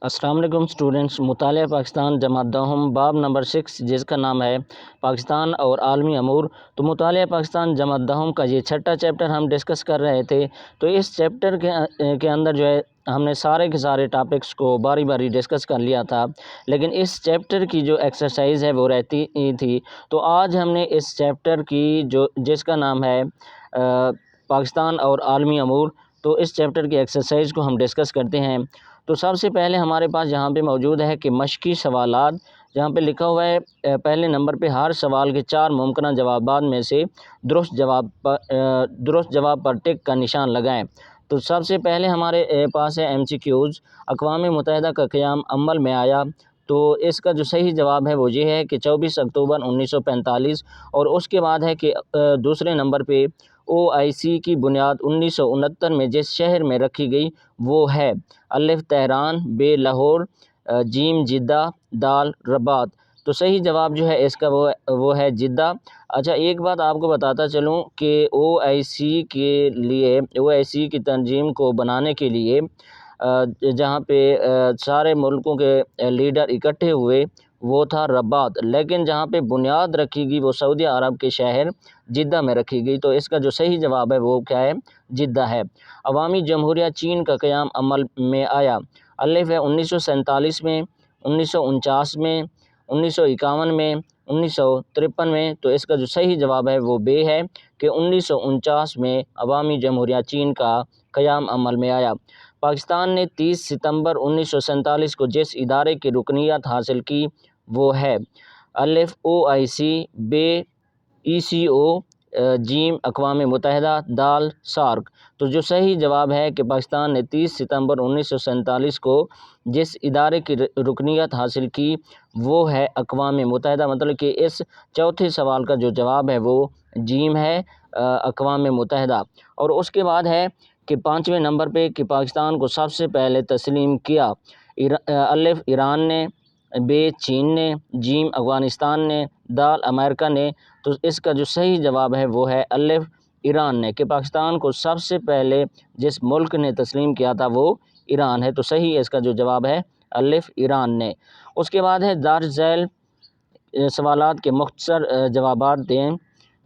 السلام علیکم اسٹوڈنٹس، مطالعہ پاکستان جماعت دہم باب نمبر 6 جس کا نام ہے پاکستان اور عالمی امور۔ تو مطالعہ پاکستان جماعت دہم کا یہ چھٹا چیپٹر ہم ڈسکس کر رہے تھے۔ تو اس چیپٹر کے اندر جو ہے ہم نے سارے کے سارے ٹاپکس کو باری باری ڈسکس کر لیا تھا، لیکن اس چیپٹر کی جو ایکسرسائز ہے وہ رہتی تھی۔ تو آج ہم نے اس چیپٹر کی جس کا نام ہے پاکستان اور عالمی امور، تو اس چیپٹر کی ایکسرسائز کو ہم ڈسکس کرتے ہیں۔ تو سب سے پہلے ہمارے پاس یہاں پہ موجود ہے کہ مشقی سوالات، جہاں پہ لکھا ہوا ہے پہلے نمبر پہ ہر سوال کے 4 ممکنہ جوابات میں سے درست جواب پر ٹک کا نشان لگائیں۔ تو سب سے پہلے ہمارے پاس ہے MCQs، اقوام متحدہ کا قیام عمل میں آیا۔ تو اس کا جو صحیح جواب ہے وہ یہ ہے کہ 24 اکتوبر 1945، اور اس کے بعد ہے کہ دوسرے نمبر پہ OIC کی بنیاد 1969 میں جس شہر میں رکھی گئی وہ ہے الف تہران، ب لاہور، جیم جدہ، دال رباط۔ تو صحیح جواب جو ہے اس کا وہ ہے جدہ۔ اچھا، ایک بات آپ کو بتاتا چلوں کہ OIC کی تنظیم کو بنانے کے لیے جہاں پہ سارے ملکوں کے لیڈر اکٹھے ہوئے وہ تھا رباط، لیکن جہاں پہ بنیاد رکھی گئی وہ سعودی عرب کے شہر جدہ میں رکھی گئی۔ تو اس کا جو صحیح جواب ہے وہ کیا ہے؟ جدہ ہے۔ عوامی جمہوریہ چین کا قیام عمل میں آیا، الف ہے 1947 میں، 1949 میں، 1951 میں، 1953 میں۔ تو اس کا جو صحیح جواب ہے وہ ب ہے کہ 1949 میں عوامی جمہوریہ چین کا قیام عمل میں آیا۔ پاکستان نے 30 ستمبر 1947 کو جس ادارے کی رکنیت حاصل کی وہ ہے الف OIC، ب ECO، جیم اقوام متحدہ، دال سارک۔ تو جو صحیح جواب ہے کہ پاکستان نے 30 ستمبر 1947 کو جس ادارے کی رکنیت حاصل کی وہ ہے اقوام متحدہ، مطلب کہ اس چوتھے سوال کا جو جواب ہے وہ جیم ہے، اقوام متحدہ۔ اور اس کے بعد ہے کہ 5ویں نمبر پہ کہ پاکستان کو سب سے پہلے تسلیم کیا، الف ایران نے، ب چین نے، جیم افغانستان نے، دال امریکہ نے۔ تو اس کا جو صحیح جواب ہے وہ ہے الف ایران نے، کہ پاکستان کو سب سے پہلے جس ملک نے تسلیم کیا تھا وہ ایران ہے۔ تو صحیح اس کا جو جواب ہے الف ایران نے۔ اس کے بعد ہے درج ذیل سوالات کے مختصر جوابات دیں۔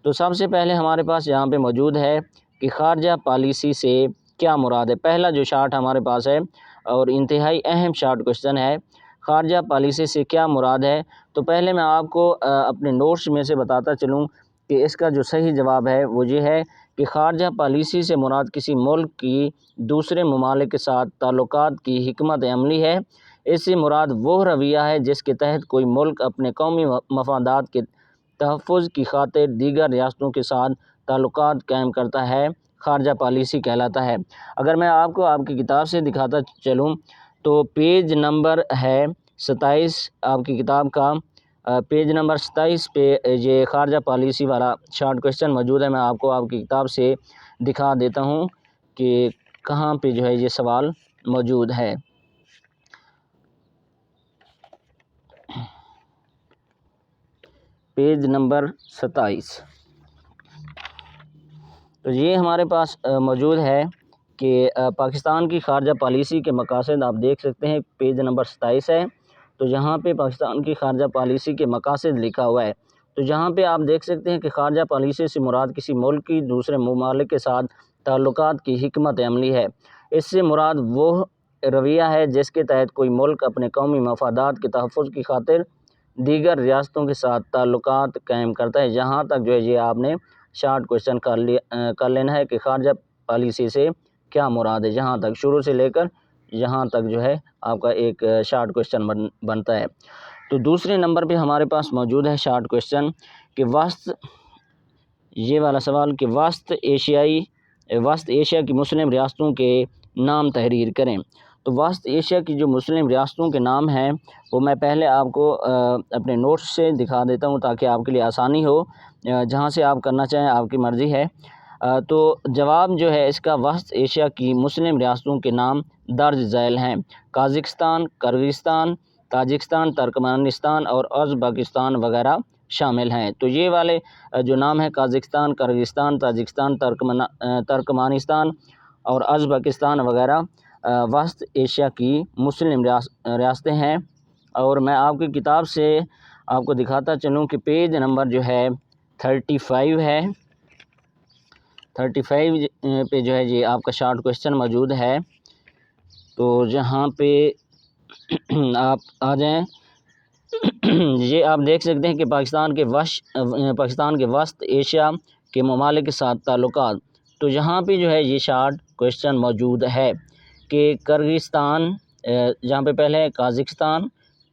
تو سب سے پہلے ہمارے پاس یہاں پہ موجود ہے کہ خارجہ پالیسی سے کیا مراد ہے۔ پہلا جو شارٹ ہمارے پاس ہے اور انتہائی اہم شارٹ کوشچن ہے، خارجہ پالیسی سے کیا مراد ہے۔ تو پہلے میں آپ کو اپنے نوٹس میں سے بتاتا چلوں کہ اس کا جو صحیح جواب ہے وہ یہ ہے کہ خارجہ پالیسی سے مراد کسی ملک کی دوسرے ممالک کے ساتھ تعلقات کی حکمت عملی ہے۔ اس سے مراد وہ رویہ ہے جس کے تحت کوئی ملک اپنے قومی مفادات کے تحفظ کی خاطر دیگر ریاستوں کے ساتھ تعلقات قائم کرتا ہے، خارجہ پالیسی کہلاتا ہے۔ اگر میں آپ کو آپ کی کتاب سے دکھاتا چلوں تو پیج نمبر ہے 27 آپ کی کتاب کا، پیج نمبر 27 پہ یہ خارجہ پالیسی والا شارٹ کوشچن موجود ہے۔ میں آپ کو آپ کی کتاب سے دکھا دیتا ہوں کہ کہاں پہ جو ہے یہ سوال موجود ہے۔ پیج نمبر 27، تو یہ ہمارے پاس موجود ہے کہ پاکستان کی خارجہ پالیسی کے مقاصد آپ دیکھ سکتے ہیں، پیج نمبر 27 ہے۔ تو یہاں پہ پاکستان کی خارجہ پالیسی کے مقاصد لکھا ہوا ہے۔ تو یہاں پہ آپ دیکھ سکتے ہیں کہ خارجہ پالیسی سے مراد کسی ملک کی دوسرے ممالک کے ساتھ تعلقات کی حکمت عملی ہے۔ اس سے مراد وہ رویہ ہے جس کے تحت کوئی ملک اپنے قومی مفادات کے تحفظ کی خاطر دیگر ریاستوں کے ساتھ تعلقات قائم کرتا ہے۔ یہاں تک جو ہے یہ آپ نے شارٹ کوشچن کر لینا ہے کہ خارجہ پالیسی سے کیا مراد ہے، یہاں تک شروع سے لے کر یہاں تک جو ہے آپ کا ایک شارٹ کوشچن بنتا ہے۔ تو دوسرے نمبر پہ ہمارے پاس موجود ہے شارٹ کوشچن کہ یہ والا سوال کہ وسط ایشیا کی مسلم ریاستوں کے نام تحریر کریں۔ تو وسط ایشیا کی جو مسلم ریاستوں کے نام ہیں وہ میں پہلے آپ کو اپنے نوٹس سے دکھا دیتا ہوں تاکہ آپ کے لیے آسانی ہو، جہاں سے آپ کرنا چاہیں آپ کی مرضی ہے۔ تو جواب جو ہے اس کا وسط ایشیا کی مسلم ریاستوں کے نام درج ذیل ہیں، قازقستان، کرغزستان، تاجکستان، ترکمانستان اور ازبکستان وغیرہ شامل ہیں۔ تو یہ والے جو نام ہیں قازقستان، کرغزستان، تاجکستان، ترکمانستان اور ازبکستان وغیرہ، وسط ایشیا کی مسلم ریاستیں ہیں۔ اور میں آپ کی کتاب سے آپ کو دکھاتا چلوں کہ پیج نمبر جو ہے 35 ہے، 35 پہ جو ہے یہ آپ کا شارٹ کویشچن موجود ہے۔ تو جہاں پہ آپ آ جائیں، یہ آپ دیکھ سکتے ہیں کہ پاکستان کے وسط ایشیا کے ممالک کے ساتھ تعلقات۔ تو یہاں پہ جو ہے یہ شارٹ کویشچن موجود ہے کہ کرغزستان، جہاں پہ پہلے ہے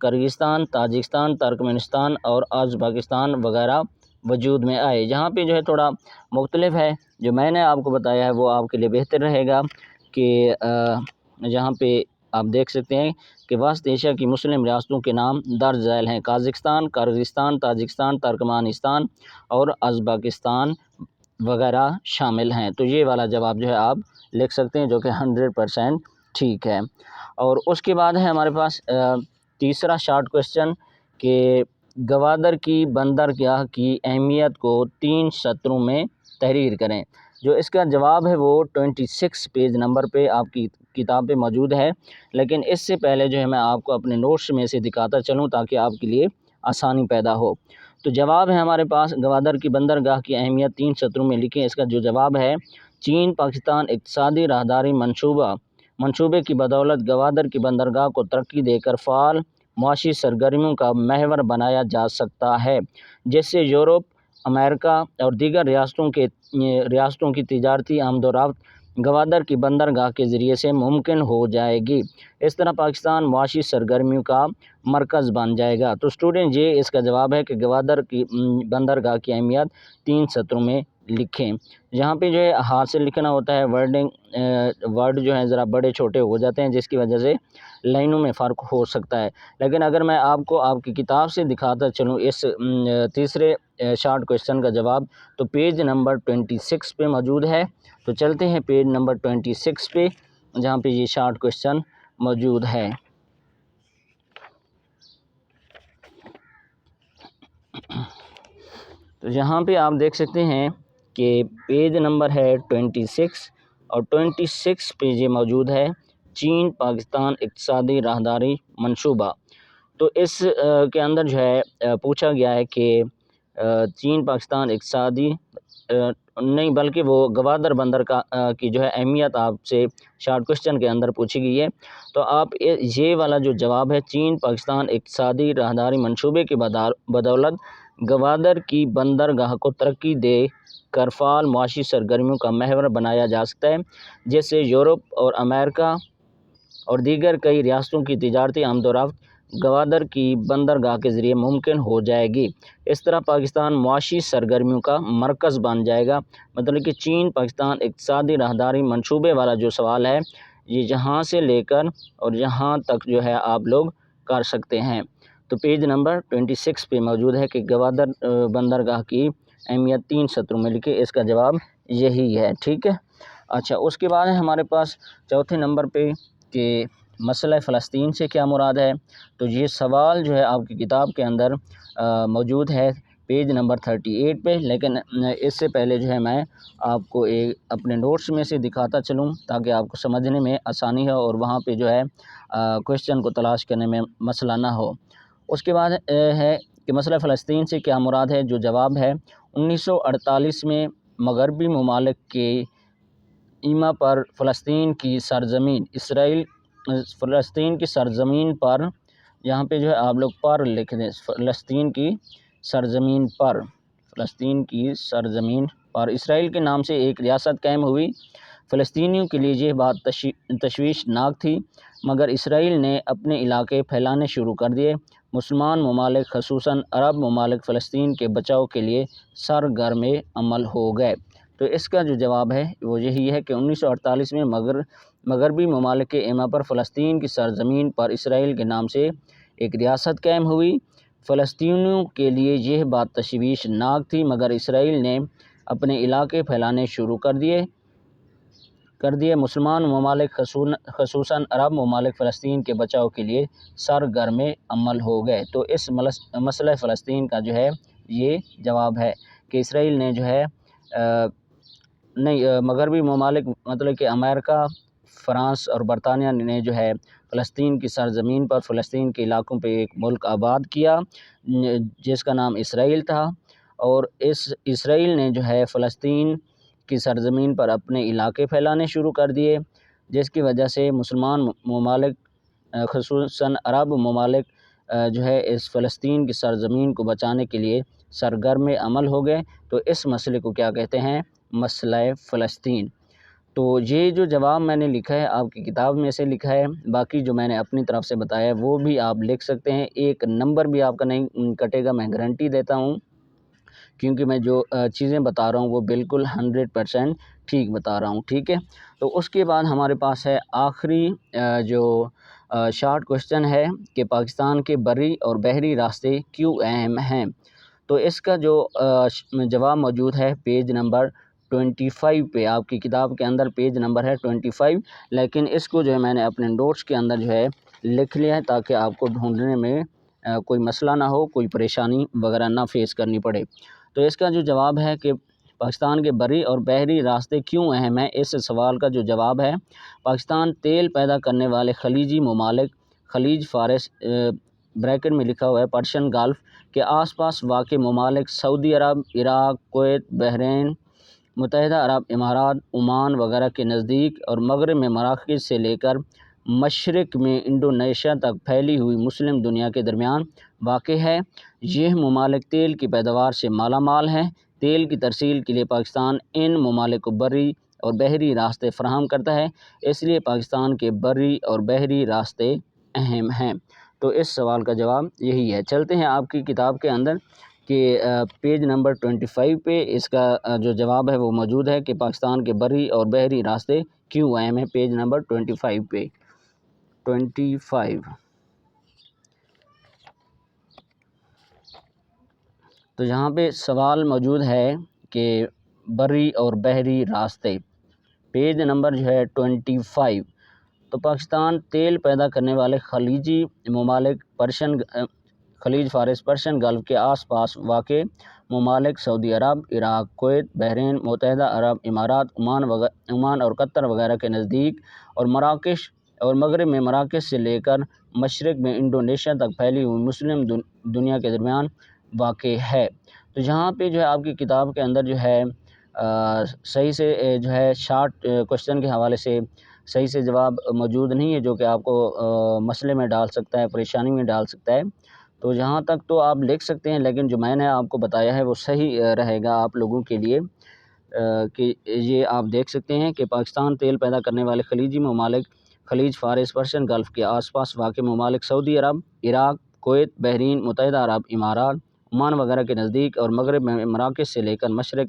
کرغزستان، تاجکستان، ترکمانستان اور ازبکستان وغیرہ وجود میں آئے۔ یہاں پہ جو ہے تھوڑا مختلف ہے، جو میں نے آپ کو بتایا ہے وہ آپ کے لیے بہتر رہے گا کہ یہاں پہ آپ دیکھ سکتے ہیں کہ وسط ایشیا کی مسلم ریاستوں کے نام درج ذیل ہیں: قازقستان، کرغزستان، تاجکستان، ترکمانستان اور ازبکستان وغیرہ شامل ہیں۔ تو یہ والا جواب جو ہے آپ لکھ سکتے ہیں، جو کہ 100% ٹھیک ہے۔ اور اس کے بعد ہے ہمارے پاس تیسرا شارٹ کویشچن کہ گوادر کی بندرگاہ کی اہمیت کو 3 سطروں میں تحریر کریں۔ جو اس کا جواب ہے وہ 26 پیج نمبر پہ آپ کی کتاب پہ موجود ہے، لیکن اس سے پہلے جو ہے میں آپ کو اپنے نوٹس میں سے دکھاتا چلوں تاکہ آپ کے لیے آسانی پیدا ہو۔ تو جواب ہے ہمارے پاس گوادر کی بندرگاہ کی اہمیت 3 سطروں میں لکھیں۔ اس کا جو جواب ہے: چین پاکستان اقتصادی راہداری منصوبے کی بدولت گوادر کی بندرگاہ کو ترقی دے کر فعال معاشی سرگرمیوں کا محور بنایا جا سکتا ہے، جس سے یورپ، امریکہ اور دیگر ریاستوں کی تجارتی آمد و رفت گوادر کی بندرگاہ کے ذریعے سے ممکن ہو جائے گی۔ اس طرح پاکستان معاشی سرگرمیوں کا مرکز بن جائے گا۔ تو اسٹوڈنٹ یہ اس کا جواب ہے کہ گوادر کی بندرگاہ کی اہمیت 3 سطروں میں لکھیں۔ یہاں پہ جو ہے ہاتھ سے لکھنا ہوتا ہے، ورڈ جو ہیں ذرا بڑے چھوٹے ہو جاتے ہیں، جس کی وجہ سے لائنوں میں فرق ہو سکتا ہے۔ لیکن اگر میں آپ کو آپ کی کتاب سے دکھاتا چلوں اس تیسرے شارٹ کویشچن کا جواب، تو پیج نمبر 26 پہ موجود ہے۔ تو چلتے ہیں پیج نمبر 26 پہ، جہاں پہ یہ شارٹ کویشچن موجود ہے۔ تو یہاں پہ آپ دیکھ سکتے ہیں کہ پیج نمبر ہے 26 اور 26 پہ یہ موجود ہے: چین پاکستان اقتصادی راہداری منصوبہ۔ تو اس کے اندر جو ہے پوچھا گیا ہے کہ چین پاکستان اقتصادی نہیں بلکہ وہ گوادر بندر کی جو ہے اہمیت آپ سے شارٹ کویشچن کے اندر پوچھی گئی ہے۔ تو آپ یہ والا جو جواب ہے: چین پاکستان اقتصادی راہداری منصوبے کی بدولت گوادر کی بندرگاہ کو ترقی دے کر فعال معاشی سرگرمیوں کا محور بنایا جا سکتا ہے، جس سے یورپ اور امریکہ اور دیگر کئی ریاستوں کی تجارتی آمد و رفت گوادر کی بندرگاہ کے ذریعے ممکن ہو جائے گی۔ اس طرح پاکستان معاشی سرگرمیوں کا مرکز بن جائے گا۔ مطلب کہ چین پاکستان اقتصادی راہداری منصوبے والا جو سوال ہے، یہ یہاں سے لے کر اور یہاں تک جو ہے آپ لوگ کر سکتے ہیں۔ تو پیج نمبر 26 پہ موجود ہے کہ گوادر بندرگاہ کی اہمیت 3 سطروں میں لکھے۔ اس کا جواب یہی ہے، ٹھیک ہے۔ اچھا، اس کے بعد ہے ہمارے پاس چوتھے نمبر پہ کہ مسئلہ فلسطین سے کیا مراد ہے۔ تو یہ سوال جو ہے آپ کی کتاب کے اندر موجود ہے پیج نمبر 38 پہ، لیکن اس سے پہلے جو ہے میں آپ کو اپنے نوٹس میں سے دکھاتا چلوں تاکہ آپ کو سمجھنے میں آسانی ہو اور وہاں پہ جو ہے کویشچن کو تلاش کرنے میں مسئلہ نہ ہو۔ اس کے بعد ہے کہ مسئلہ فلسطین سے کیا مراد ہے۔ جو جواب ہے: 1948 میں مغربی ممالک کے ایما پر فلسطین کی سرزمین پر، یہاں پہ جو ہے آپ لوگ پر لکھ دیں، فلسطین کی سرزمین پر اسرائیل کے نام سے ایک ریاست قائم ہوئی۔ فلسطینیوں کے لیے یہ بات تشویشناک تھی، مگر اسرائیل نے اپنے علاقے پھیلانے شروع کر دیے۔ مسلمان ممالک خصوصاً عرب ممالک فلسطین کے بچاؤ کے لیے سرگرم عمل ہو گئے۔ تو اس کا جو جواب ہے وہ یہی ہے کہ 1948 میں مغربی ممالک کے ایما پر فلسطین کی سرزمین پر اسرائیل کے نام سے ایک ریاست قائم ہوئی۔ فلسطینیوں کے لیے یہ بات تشویشناک تھی، مگر اسرائیل نے اپنے علاقے پھیلانے شروع کر دیے۔ مسلمان ممالک خصوصاً عرب ممالک فلسطین کے بچاؤ کے لیے سرگرم عمل ہو گئے۔ تو اس مسئلہ فلسطین کا جو ہے یہ جواب ہے کہ اسرائیل نے جو ہے مغربی ممالک مطلب کہ امریکہ، فرانس اور برطانیہ نے جو ہے فلسطین کی سرزمین پر فلسطین کے علاقوں پہ ایک ملک آباد کیا جس کا نام اسرائیل تھا، اور اس اسرائیل نے جو ہے فلسطین کی سرزمین پر اپنے علاقے پھیلانے شروع کر دیے، جس کی وجہ سے مسلمان ممالک خصوصاً عرب ممالک جو ہے اس فلسطین کی سرزمین کو بچانے کے لیے سرگرم عمل ہو گئے۔ تو اس مسئلے کو کیا کہتے ہیں؟ مسئلہ فلسطین۔ تو یہ جو جواب میں نے لکھا ہے آپ کی کتاب میں سے لکھا ہے، باقی جو میں نے اپنی طرف سے بتایا ہے وہ بھی آپ لکھ سکتے ہیں، ایک نمبر بھی آپ کا نہیں کٹے گا، میں گارنٹی دیتا ہوں، کیونکہ میں جو چیزیں بتا رہا ہوں وہ بالکل 100% ٹھیک بتا رہا ہوں، ٹھیک ہے۔ تو اس کے بعد ہمارے پاس ہے آخری جو شارٹ کوشچن ہے کہ پاکستان کے بری اور بحری راستے کیوں اہم ہیں؟ تو اس کا جو جواب موجود ہے پیج نمبر 25 پہ، آپ کی کتاب کے اندر پیج نمبر ہے 25، لیکن اس کو جو ہے میں نے اپنے نوٹس کے اندر جو ہے لکھ لیا ہے تاکہ آپ کو ڈھونڈنے میں کوئی مسئلہ نہ ہو، کوئی پریشانی وغیرہ نہ فیس کرنی پڑے۔ تو اس کا جو جواب ہے کہ پاکستان کے بری اور بحری راستے کیوں اہم ہیں، اس سوال کا جو جواب ہے پاکستان تیل پیدا کرنے والے خلیجی ممالک خلیج فارس بریکٹ میں لکھا ہوا ہے پرشین گلف کے آس پاس واقع ممالک سعودی عرب، عراق، کویت، بحرین، متحدہ عرب امارات، عمان وغیرہ کے نزدیک اور مغرب میں مراکش سے لے کر مشرق میں انڈونیشیا تک پھیلی ہوئی مسلم دنیا کے درمیان واقع ہے۔ یہ ممالک تیل کی پیداوار سے مالا مال ہیں۔ تیل کی ترسیل کے لیے پاکستان ان ممالک کو بری اور بحری راستے فراہم کرتا ہے، اس لیے پاکستان کے بری اور بحری راستے اہم ہیں۔ تو اس سوال کا جواب یہی ہے۔ چلتے ہیں آپ کی کتاب کے اندر کہ پیج نمبر 25 پہ اس کا جو جواب ہے وہ موجود ہے کہ پاکستان کے بری اور بحری راستے کیوں اہم ہیں، پیج نمبر 25 پہ 25۔ تو یہاں پہ سوال موجود ہے کہ بری اور بحری راستے، پیج نمبر جو ہے 25۔ تو پاکستان تیل پیدا کرنے والے خلیجی ممالک خلیج فارس پرشین گلف کے آس پاس واقع ممالک سعودی عرب، عراق، کویت، بحرین، متحدہ عرب امارات، عمان اور قطر وغیرہ کے نزدیک اور مراکش اور مغرب میں مراکش سے لے کر مشرق میں انڈونیشیا تک پھیلی ہوئی مسلم دنیا کے درمیان واقع ہے۔ تو یہاں پہ جو ہے آپ کی کتاب کے اندر جو ہے صحیح سے جو ہے شارٹ کوشچن کے حوالے سے صحیح سے جواب موجود نہیں ہے، جو کہ آپ کو مسئلے میں ڈال سکتا ہے، پریشانی میں ڈال سکتا ہے۔ تو یہاں تک تو آپ لکھ سکتے ہیں، لیکن جو میں نے آپ کو بتایا ہے وہ صحیح رہے گا آپ لوگوں کے لیے، کہ یہ آپ دیکھ سکتے ہیں کہ پاکستان تیل پیدا کرنے والے خلیجی ممالک خلیج فارس پرشین گلف کے آس پاس واقع ممالک سعودی عرب، عراق، کویت، بحرین، متحدہ عرب امارات، عمان وغیرہ کے نزدیک اور مغرب میں مراکش سے لے کر مشرق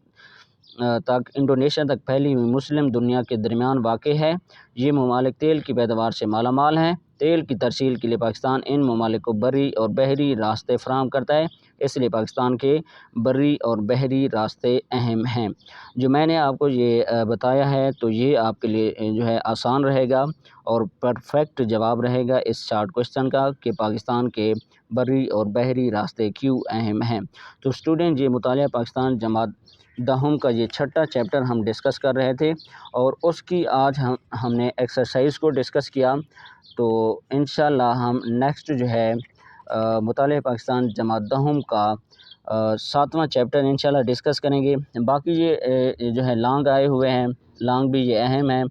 تک انڈونیشیا تک پھیلی ہوئی مسلم دنیا کے درمیان واقع ہے۔ یہ ممالک تیل کی پیداوار سے مالا مال ہیں۔ تیل کی ترسیل کے لیے پاکستان ان ممالک کو بری اور بحری راستے فراہم کرتا ہے، اس لیے پاکستان کے بری اور بحری راستے اہم ہیں۔ جو میں نے آپ کو یہ بتایا ہے تو یہ آپ کے لیے جو ہے آسان رہے گا اور پرفیکٹ جواب رہے گا اس شارٹ کوشچن کا کہ پاکستان کے بری اور بحری راستے کیوں اہم ہیں۔ تو اسٹوڈنٹ، یہ مطالعہ پاکستان جماعت دہم کا یہ 6واں چیپٹر ہم ڈسکس کر رہے تھے، اور اس کی آج ہم نے ایکسرسائز کو ڈسکس کیا۔ تو انشاءاللہ ہم نیکسٹ جو ہے مطالعہ پاکستان جماعت دہم کا 7واں چیپٹر انشاءاللہ ڈسکس کریں گے۔ باقی یہ جو ہے لانگ آئے ہوئے ہیں، لانگ بھی یہ اہم ہے۔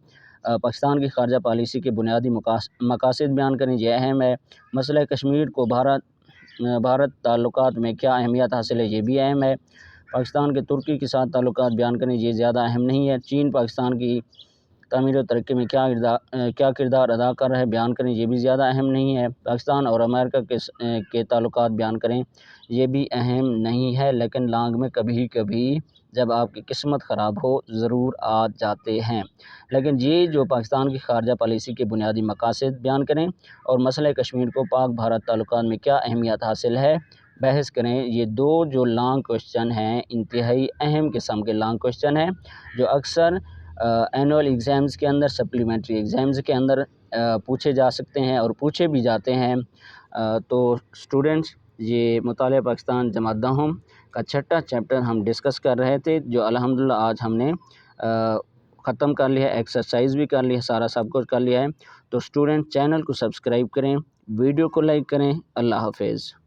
پاکستان کی خارجہ پالیسی کے بنیادی مقاصد بیان کریں، یہ اہم ہے۔ مسئلہ کشمیر کو بھارت تعلقات میں کیا اہمیت حاصل ہے، یہ بھی اہم ہے۔ پاکستان کے ترکی کے ساتھ تعلقات بیان کریں، یہ زیادہ اہم نہیں ہے۔ چین پاکستان کی تعمیر و ترقی میں کیا کردار ادا کر رہا ہے، بیان کریں، یہ بھی زیادہ اہم نہیں ہے۔ پاکستان اور امریکہ کے تعلقات بیان کریں، یہ بھی اہم نہیں ہے، لیکن لانگ میں کبھی کبھی جب آپ کی قسمت خراب ہو ضرور آ جاتے ہیں۔ لیکن یہ جو پاکستان کی خارجہ پالیسی کے بنیادی مقاصد بیان کریں اور مسئلہ کشمیر کو پاک بھارت تعلقات میں کیا اہمیت حاصل ہے بحث کریں، یہ دو جو لانگ کوشچن ہیں انتہائی اہم قسم کے لانگ کوشچن ہیں، جو اکثر اینول ایگزامز کے اندر، سپلیمنٹری ایگزامز کے اندر پوچھے جا سکتے ہیں اور پوچھے بھی جاتے ہیں۔ تو اسٹوڈنٹس، یہ مطالعہ پاکستان جماعت دہم کا 6واں چیپٹر ہم ڈسکس کر رہے تھے، جو الحمدللہ آج ہم نے ختم کر لیا ہے، ایکسرسائز بھی کر لی ہے، سارا سب کچھ کر لیا ہے۔ تو اسٹوڈنٹ چینل کو سبسکرائب کریں، ویڈیو کو لائک کریں۔ اللہ حافظ۔